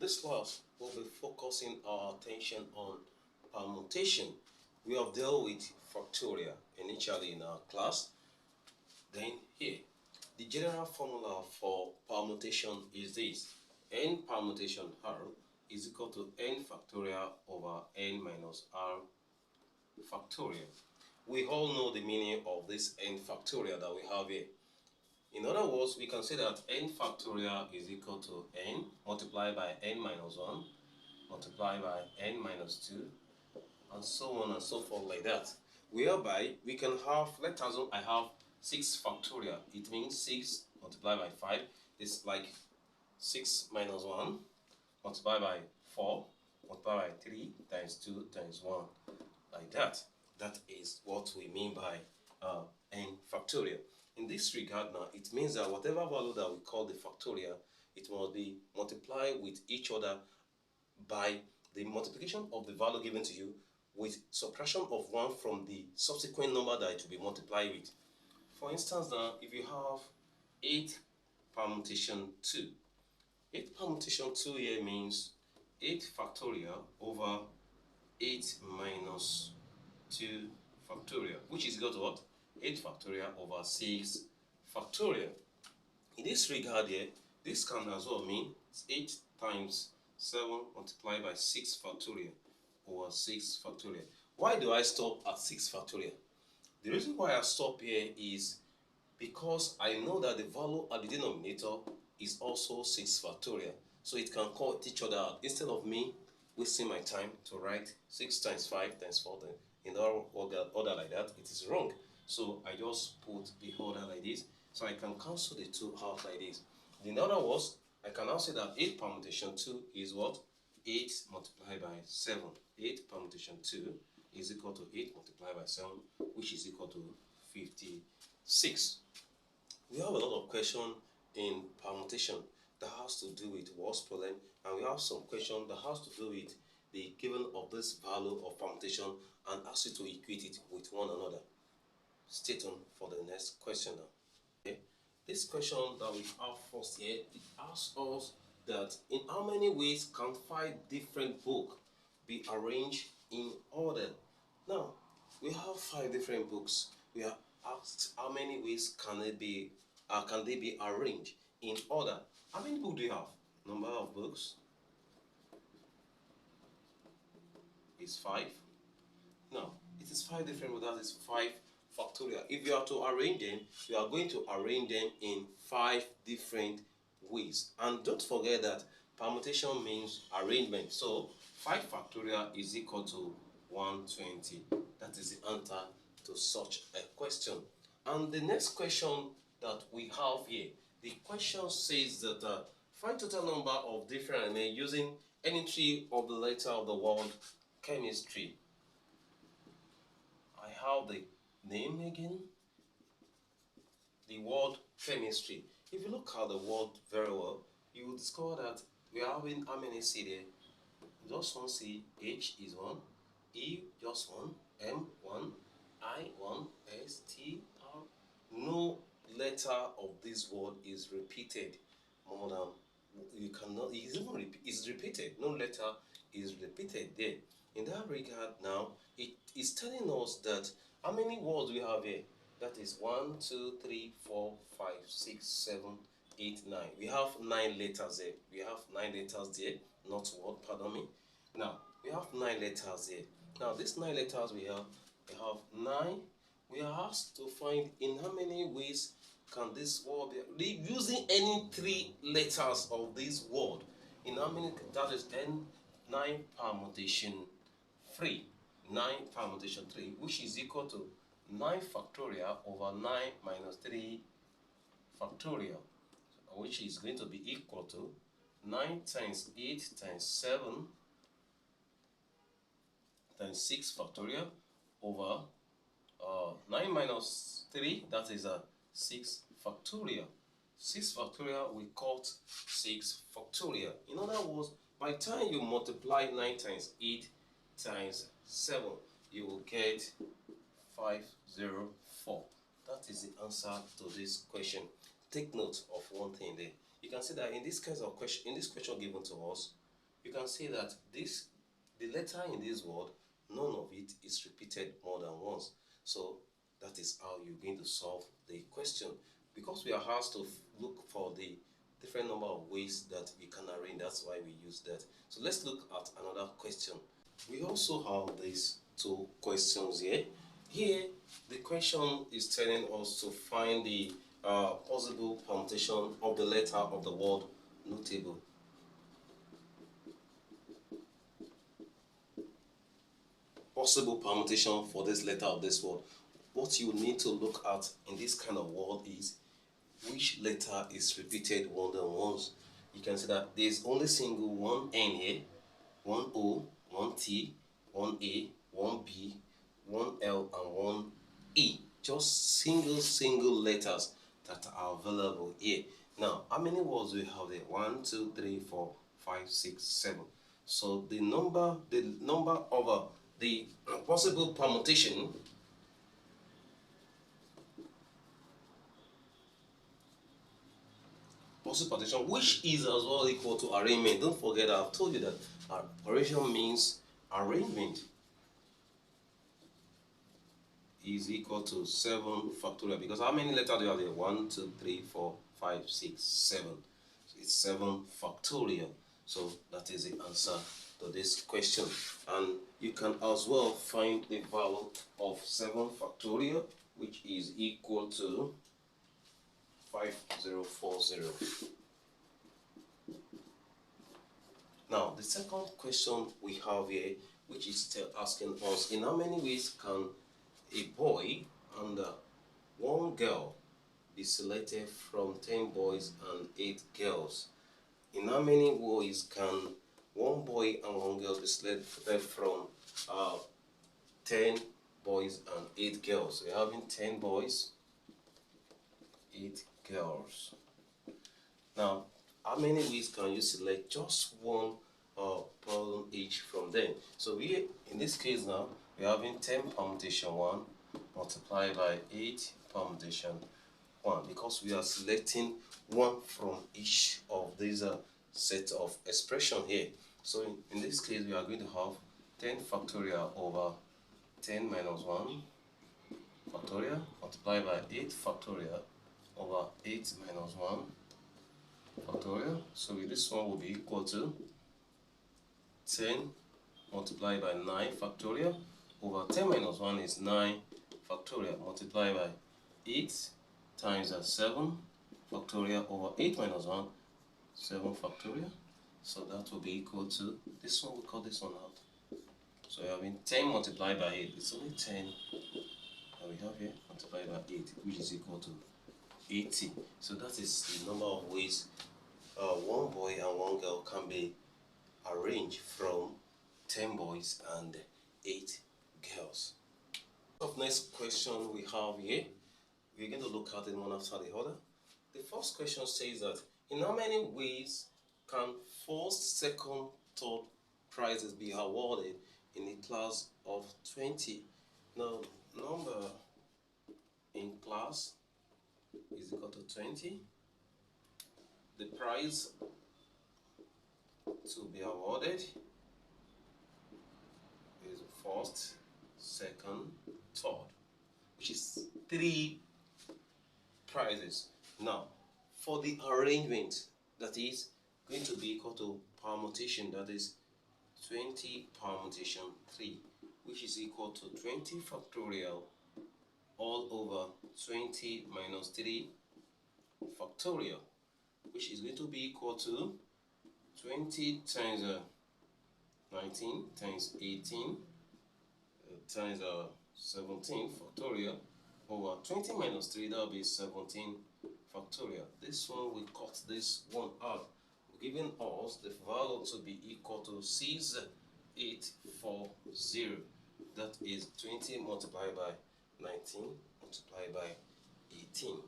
this class, we'll be focusing our attention on permutation. We have dealt with factorial initially in our class. Then here, the general formula for permutation is this. N permutation R is equal to n factorial over n minus r factorial. We all know the meaning of this n factorial that we have here. In other words, we can say that n factorial is equal to n multiplied by n minus 1 multiplied by n minus 2 and so on and so forth like that. Whereby we can have, let's assume I have 6 factorial. It means 6 multiplied by 5 is like 6 minus 1 multiplied by 4 multiplied by 3 times 2 times 1 like that. That is what we mean by n factorial. In this regard now, it means that whatever value that we call the factorial, it must be multiplied with each other by the multiplication of the value given to you with subtraction of 1 from the subsequent number that it will be multiplied with. For instance now, if you have 8 permutation 2, 8 permutation 2 here means 8 factorial over 8 minus 2 factorial, which is equal to what? 8 factorial over 6 factorial. In this regard here, this can as well mean 8 times 7 multiplied by 6 factorial over 6 factorial. Why do I stop at 6 factorial? The reason why I stop here is because I know that the value at the denominator is also 6 factorial. So it can call each other out. Instead of me wasting my time to write 6 times 5 times 4 in order like that, it is wrong. So I just put the order like this, so I can cancel the 2 out like this. In other words, I can now say that 8 permutation 2 is what? 8 multiplied by 7. 8 permutation 2 is equal to 8 multiplied by 7, which is equal to 56. We have a lot of questions in permutation that has to do with words problem, and we have some question that has to do with the given of this value of permutation and ask you to equate it with one another. Stay tuned for the next question now. Okay. This question that we have first here, it asks us that in how many ways can 5 different books be arranged in order? Now, we have 5 different books. We are asked how many ways can they be arranged in order. How many books do you have? Number of books is 5. Now, it is 5 different books, that is 5 factorial. If you are to arrange them, you are going to arrange them in 5 different ways. And don't forget that permutation means arrangement. So 5 factorial is equal to 120. That is the answer to such a question. And the next question that we have here, the question says that find total number of different elements using any 3 of the letter of the word chemistry. I have the name again, the word chemistry. If you look at the word very well, you will discover that we are having how many C there? Just one C, H is 1, E just 1, M 1, I 1, S, T, R. No letter of this word is repeated more than, you cannot, it's repeated. No letter is repeated there. In that regard now, it is telling us that how many words we have here? That is 1, 2, 3, 4, 5, 6, 7, 8, 9. We have 9 letters there. We have 9 letters there, not word, pardon me. Now, we have 9 letters there. Now, these 9 letters we have 9. We are asked to find in how many ways can this word be using any 3 letters of this word. In how many, that is 9 permutation 3. 9 permutation 3, which is equal to 9 factorial over 9 minus 3 factorial, which is going to be equal to 9 times 8 times 7 times 6 factorial over 9 minus 3, that is 6 factorial. 6 factorial we call 6 factorial. In other words, by the time you multiply 9 times 8 times 7, you will get 504. That is the answer to this question. Take note of one thing there. You can see that in this case of question, in this question given to us, you can see that the letter in this word, none of it is repeated more than once. So that is how you're going to solve the question. Because we are asked to look for the different number of ways that we can arrange, that's why we use that. So let's look at another question. We also have these two questions here. Here, the question is telling us to find the possible permutation of the letter of the word notable. Possible permutation for this letter of this word. What you need to look at in this kind of word is which letter is repeated more than once. You can see that there is only single one N here, one O, one T, one A, one B, one L, and one E. Just single letters that are available here. Now, how many words do we have there? 1, 2, 3, 4, 5, 6, 7. So the number of the possible permutation which is as well equal to arrangement. Don't forget, I've told you that arrangement means arrangement is equal to 7 factorial, because how many letters do you have there? 1, 2, 3, 4, 5, 6, 7. So it's 7 factorial. So that is the answer to this question. And you can as well find the value of 7 factorial, which is equal to 5040. Now, the second question we have here, which is still asking us, in how many ways can a boy and one girl be selected from 10 boys and 8 girls? In how many ways can one boy and one girl be selected from 10 boys and 8 girls? We're having 10 boys, 8 girls. Now, how many ways can you select just one problem each from them? So we, in this case now, we're having 10 permutation 1 multiplied by 8 permutation 1, because we are selecting one from each of these set of expression here. So in this case, we are going to have 10 factorial over 10 minus 1 factorial multiplied by 8 factorial over 8 minus 1 factorial. So this one will be equal to 10 multiplied by 9 factorial over 10 minus 1 is 9 factorial multiplied by 8 times 7 factorial over 8 minus 1, 7 factorial. So that will be equal to, this one, we cut this one out. So we have been 10 multiplied by 8, it's only 10 that we have here, multiplied by 8, which is equal to 80. So that is the number of ways one boy and one girl can be arranged from 10 boys and 8 girls. The next question we have here, we're going to look at it one after the other. The first question says that in how many ways can first, second, third prizes be awarded in a class of 20? Now, number in class is equal to 20. The prize to be awarded is first, second, third, which is 3 prizes. Now, for the arrangement, that is going to be equal to permutation, that is 20 permutation 3, which is equal to 20 factorial all over 20 minus 3 factorial, which is going to be equal to 20 times 19 times 18 times 17 factorial over 20 minus 3, that will be 17 factorial. This one will cut this one out, giving us the value to be equal to 6840. That is 20 multiplied by 19 multiplied by 18.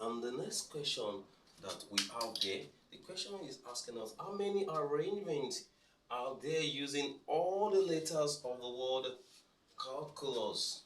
And the next question that we have there, the question is asking us how many arrangements are there using all the letters of the word calculus.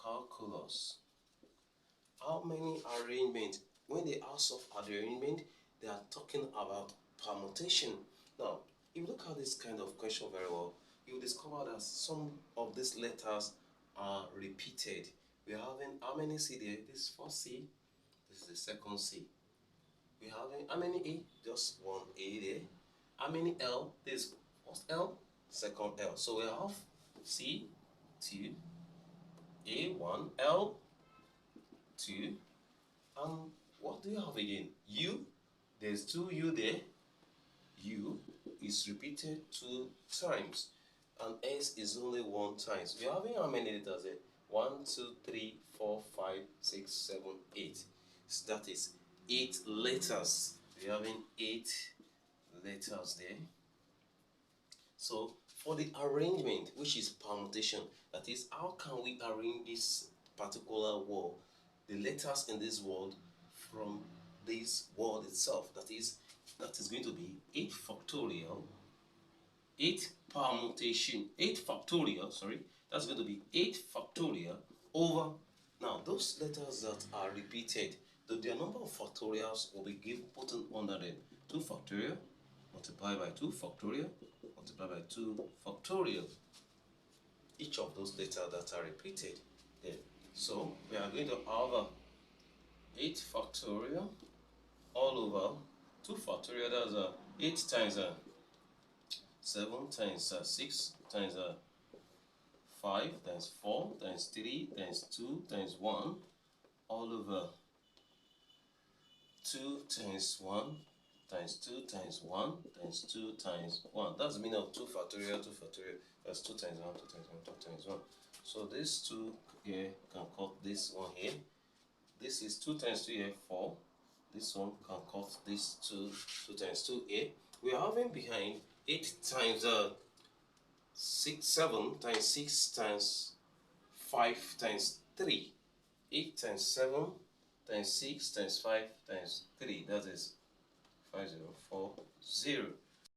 Calculus. How many arrangements? When they ask of arrangement, they are talking about permutation. Now, if you look at this kind of question very well, you will discover that some of these letters are repeated. We're having how many C there? This is first C, this is the second C. We're having how many A? Just one A there. How many L? This first L, second L. So we have C, 2, A, 1, L, 2, and what do you have again? U, there's 2 U there. U is repeated 2 times, and S is only 1 times. We're having how many letters there? 1, 2, 3, 4, 5, 6, 7, 8. So that is 8 letters. We're having 8 letters there. So for the arrangement, which is permutation, that is, how can we arrange this particular word, the letters in this word from this word itself? That is going to be 8 factorial, 8 permutation, 8 factorial, sorry, that's going to be 8 factorial over, now those letters that are repeated, their number of factorials will be given, put under them. 2 factorial multiplied by 2 factorial multiplied by 2 factorial. Each of those letters that are repeated there. So we are going to have 8 factorial all over 2 factorial, that's 8 times 7 times 6 times 5 times 4 times 3 times 2 times 1 all over 2 times 1 times 2 times 1 times 2 times 1. That's the meaning of 2 factorial, 2 factorial. That's 2 times 1, 2 times 1, 2 times 1. So this 2 here can cut this one here. This is 2 times 2 here, 4. This one can cut this 2 times 2 here. We are having behind 8 times 6, 7 times 6 times 5 times 3. 8 times 7 times 6 times 5 times 3. That is 5040.